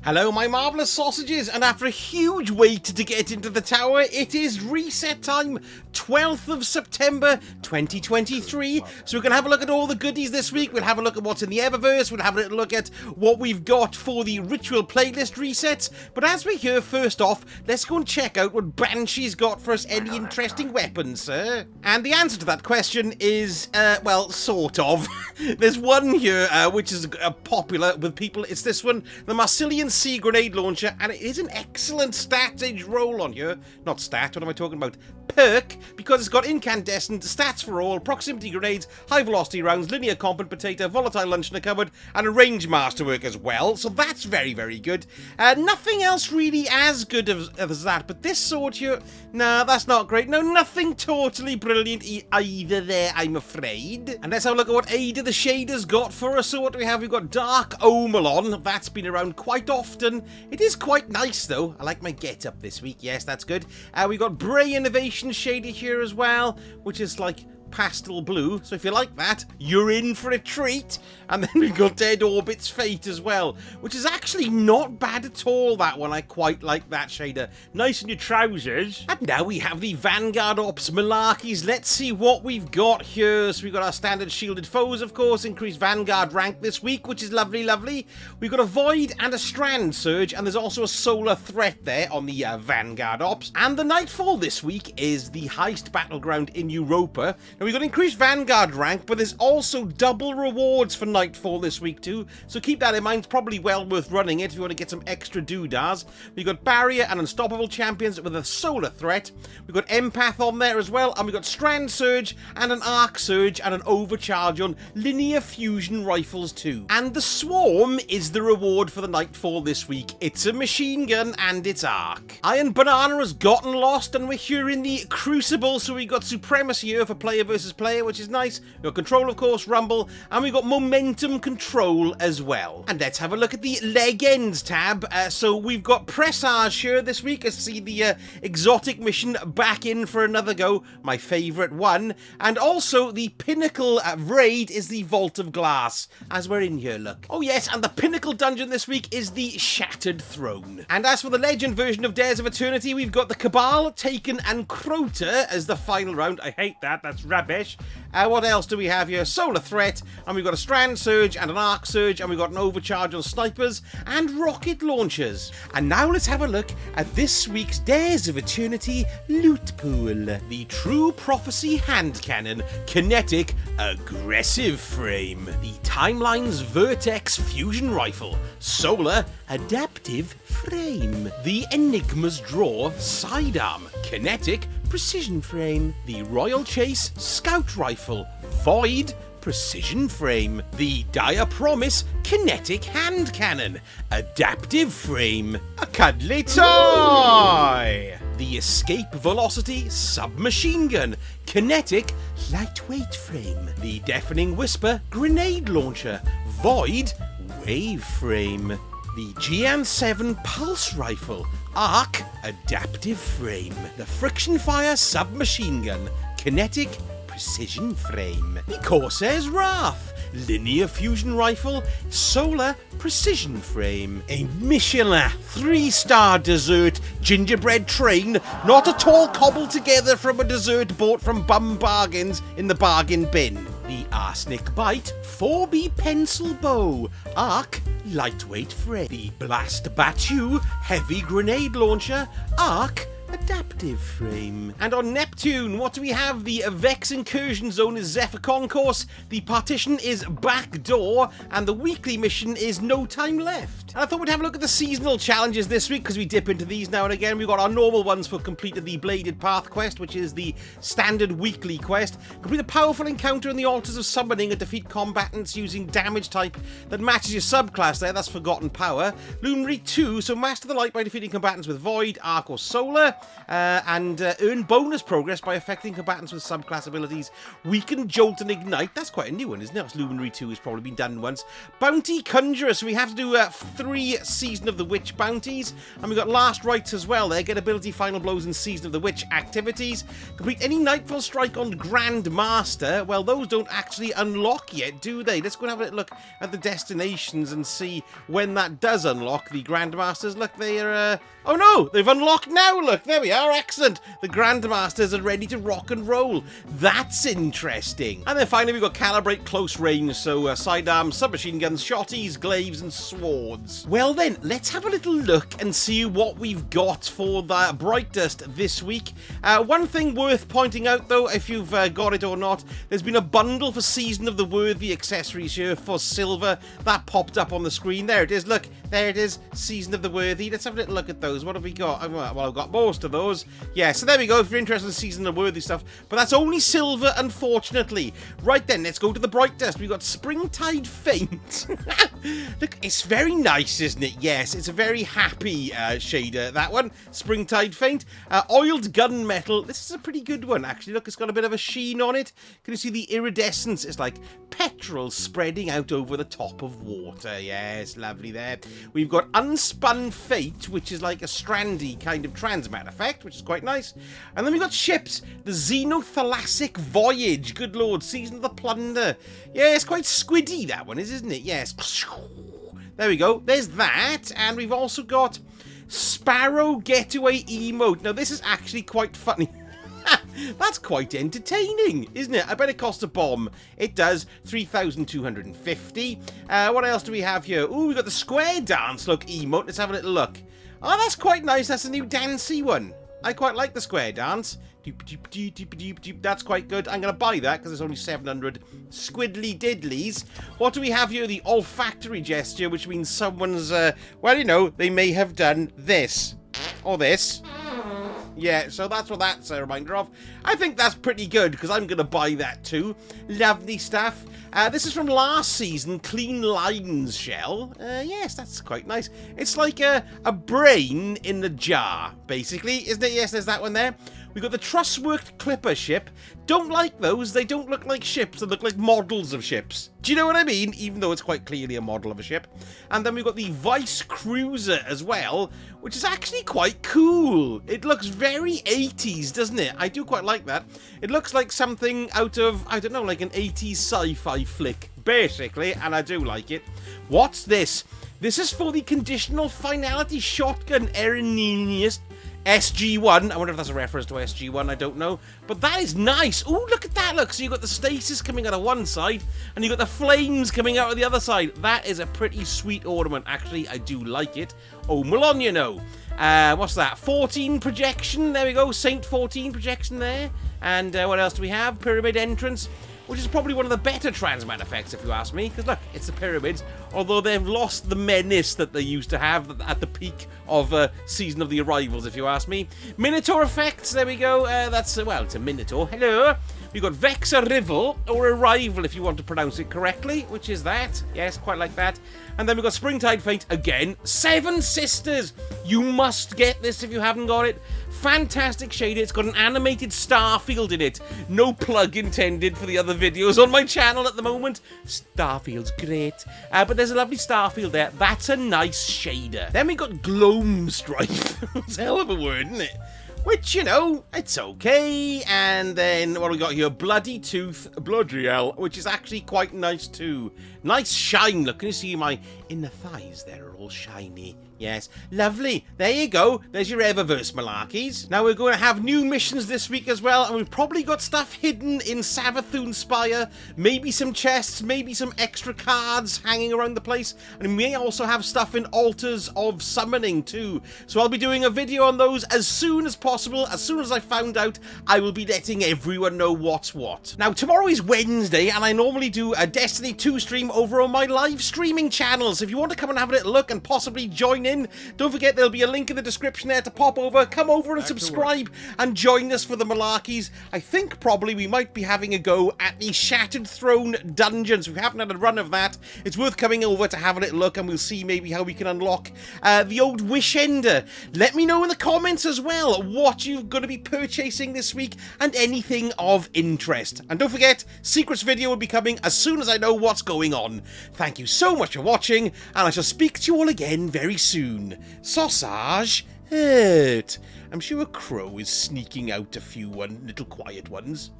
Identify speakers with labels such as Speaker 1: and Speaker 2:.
Speaker 1: Hello my marvellous sausages, and after a huge wait to get into the tower, it is reset time, 12th of September 2023, so we're going to have a look at all the goodies this week. We'll have a look at what's in the Eververse, we'll have a little look at what we've got for the ritual playlist resets, but as we're here, first off, let's go and check out what Banshee's got for us. Any interesting weapons, sir? And the answer to that question is, well, sort of. There's one here, which is popular with people. It's this one, the Marsilian Sea Grenade Launcher, and it is an excellent stats age roll on here. Not stat, what am I talking about? Perk, because it's got incandescent, stats for all, proximity grenades, high velocity rounds, linear combat potato, volatile lunch in a cupboard, and a range masterwork as well, so that's very, very good. Nothing else really as good as that, but this sword here, nah, that's not great. No, nothing totally brilliant either there, I'm afraid. And let's have a look at what Ada the Shader's got for us. So what do we have? We've got Dark Omelon. That's been around quite often. It is quite nice, though. I like my get-up this week. Yes, that's good. We've got Bray Innovation Shader here as well, which is like pastel blue, so if you like that, you're in for a treat. And then we've got Dead Orbit's Fate as well, which is actually not bad at all, that one. I quite like that shader. Nice in your trousers. And now we have the Vanguard Ops Malarkeys. Let's see what we've got here. So we've got our standard shielded foes, of course, increased Vanguard rank this week, which is lovely, lovely. We've got a Void and a Strand Surge, and there's also a Solar Threat there on the Vanguard Ops. And the Nightfall this week is the highest battleground in Europa. Now, we've got increased Vanguard rank, but there's also double rewards for Nightfall this week too, so keep that in mind. It's probably well worth running it if you want to get some extra doodahs. We've got Barrier and Unstoppable champions with a Solar Threat. We've got Empath on there as well, and we've got Strand Surge and an Arc Surge and an Overcharge on Linear Fusion rifles too. And the Swarm is the reward for the Nightfall this week. It's a machine gun and it's Arc. Iron Banana has gotten lost, and we're here in the Crucible, so we've got Supremacy here for player versus player, which is nice. We've got Control, of course, Rumble, and we've got Momentum Control as well. And let's have a look at the Legends tab. So we've got Pressage here this week. I see the exotic mission back in for another go, my favourite one. And also the Pinnacle raid is the Vault of Glass, as we're in here, look. Oh yes, and the Pinnacle dungeon this week is the Shattered Throne. And as for the Legend version of Dares of Eternity, we've got the Cabal, Taken, and Crota as the final round. I hate that, that's rubbish. What else do we have here? Solar Threat, and we've got a Strand Surge and an Arc Surge, and we've got an Overcharge on Snipers and Rocket Launchers. And now let's have a look at this week's Dares of Eternity loot pool. The True Prophecy Hand Cannon, Kinetic Aggressive Frame. The Timeline's Vertex Fusion Rifle, Solar Adaptive Frame. The Enigma's Draw Sidearm, Kinetic Precision Frame. The Royal Chase Scout Rifle, Void Precision Frame. The Dire Promise Kinetic Hand Cannon, Adaptive Frame. A cuddly toy! The Escape Velocity Submachine Gun, Kinetic Lightweight Frame. The Deafening Whisper Grenade Launcher, Void Wave Frame. The GN7 Pulse Rifle, Arc Adaptive Frame. The Friction Fire Submachine Gun, Kinetic Precision Frame. The Corsair's Wrath, Linear Fusion Rifle, Solar Precision Frame. A Michelin 3-star dessert gingerbread train, not at all cobbled together from a dessert bought from Bum Bargains in the bargain bin. The Arsenic Bite 4B Pencil Bow, Arc Lightweight Frame. The Blast Batu Heavy Grenade Launcher, Arc Adaptive Frame. And on Neptune, what do we have? The Vex Incursion Zone is Zephyr Concourse, the Partition is Backdoor, and the weekly mission is No Time Left. And I thought we'd have a look at the seasonal challenges this week, because we dip into these now and again. We've got our normal ones for completing the Bladed Path quest, which is the standard weekly quest. Complete a powerful encounter in the Altars of Summoning and defeat combatants using damage type that matches your subclass there, that's Forgotten Power. Luminary 2, so master the light by defeating combatants with Void, Arc, or Solar. and earn bonus progress by affecting combatants with subclass abilities. Weaken, Jolt, and Ignite. That's quite a new one, isn't it? That's Luminary 2 has probably been done once. Bounty Conjurer. So we have to do 3 Season of the Witch bounties. And we got Last Rites as well there. Get ability, Final Blows, and Season of the Witch activities. Complete any Nightfall strike on Grandmaster. Well, those don't actually unlock yet, do they? Let's go and have a little look at the destinations and see when that does unlock. The Grandmasters, look, they are... oh no, they've unlocked now, look, there we are, excellent. The Grandmasters are ready to rock and roll. That's interesting. And then finally we've got Calibrate Close Range, so sidearms, submachine guns, shotties, glaives, and swords. Well then, let's have a little look and see what we've got for the Bright Dust this week. One thing worth pointing out though, if you've got it or not, there's been a bundle for Season of the Worthy accessories here for silver. That popped up on the screen. There it is, look, there it is, Season of the Worthy. Let's have a little look at those. What have we got? Well, I've got most of those. Yeah, so there we go, if you're interested in Season of the Worthy stuff. But that's only silver, unfortunately. Right then, let's go to the Bright Dust. We've got Springtide Faint. Look, it's very nice, isn't it? Yes, it's a very happy shader, that one. Springtide Faint. Oiled Gunmetal. This is a pretty good one, actually. Look, it's got a bit of a sheen on it. Can you see the iridescence? It's like petrol spreading out over the top of water. Yes, lovely there. We've got Unspun Fate, which is like a strandy kind of transmat effect, which is quite nice. And then we've got ships. The Xenothalassic Voyage. Good lord, Season of the Plunder. Yeah, it's quite squiddy, that one is, isn't it? Yes. There we go. There's that. And we've also got Sparrow Getaway Emote. Now, this is actually quite funny. That's quite entertaining, isn't it? I bet it costs a bomb. It does. 3,250. What else do we have here? Ooh, we got the Square Dance look emote. Let's have a little look. Oh, that's quite nice. That's a new dancey one. I quite like the Square Dance. That's quite good. I'm going to buy that because there's only 700 squiddly diddlies. What do we have here? The olfactory gesture, which means someone's, well, you know, they may have done this or this. Yeah, so that's what that's a reminder of. I think that's pretty good, because I'm going to buy that too. Lovely stuff. This is from last season, Clean Lines shell. Yes, that's quite nice. It's like a brain in a jar, basically, isn't it? Yes, there's that one there. We've got the Trustworked Clipper ship. Don't like those. They don't look like ships. They look like models of ships. Do you know what I mean? Even though it's quite clearly a model of a ship. And then we've got the Vice Cruiser as well, which is actually quite cool. It looks very 80s, doesn't it? I do quite like that. It looks like something out of, I don't know, like an 80s sci-fi flick, basically, and I do like it. What's this? This is for the Conditional Finality Shotgun Erinius SG1. I wonder if that's a reference to SG1, I don't know. But that is nice. Ooh, look at that, look. So you've got the stasis coming out of one side, and you've got the flames coming out of the other side. That is a pretty sweet ornament. Actually, I do like it. Oh, Malon, you know. What's that? 14 projection. There we go. Saint 14 projection there. And what else do we have? Pyramid entrance, which is probably one of the better transmat effects, if you ask me, because look, it's the pyramids, although they've lost the menace that they used to have at the peak of Season of the Arrivals, if you ask me. Minotaur effects, there we go. That's, well, it's a Minotaur. Hello. We've got Vex Arrival, or Arrival, if you want to pronounce it correctly, which is that. Yes, quite like that. And then we've got Springtide Faint again. 7 Sisters. You must get this if you haven't got it. Fantastic shader. It's got an animated Starfield in it. No plug intended for the other videos on my channel at the moment. Starfield's great. But there's a lovely Starfield there. That's a nice shader. Then we got Gloam Strife. It's a hell of a word, isn't it? Which, you know, it's okay. And then what do we got here? Bloody Tooth, Bloody Hell, which is actually quite nice too. Nice shine. Look, can you see my inner thighs there are all shiny? Yes, lovely. There you go. There's your Eververse malarkeys. Now we're going to have new missions this week as well, and we've probably got stuff hidden in Savathun Spire. Maybe some chests, maybe some extra cards hanging around the place, and we may also have stuff in Altars of Summoning too. So I'll be doing a video on those as soon as possible. As soon as I found out, I will be letting everyone know what's what. Now tomorrow is Wednesday, and I normally do a Destiny 2 stream over on my live streaming channel. So if you want to come and have a little look and possibly join join in. Don't forget, there'll be a link in the description there to pop over, come over and subscribe and join us for the malarkeys. I think probably we might be having a go at the Shattered Throne dungeons. We haven't had a run of that. It's worth coming over to have a little look, and we'll see maybe how we can unlock the old Wish Ender. Let me know in the comments as well what you're going to be purchasing this week and anything of interest. And don't forget, Secrets video will be coming as soon as I know what's going on. Thank you so much for watching, and I shall speak to you all again very soon. Sausage out. I'm sure a crow is sneaking out a few little quiet ones.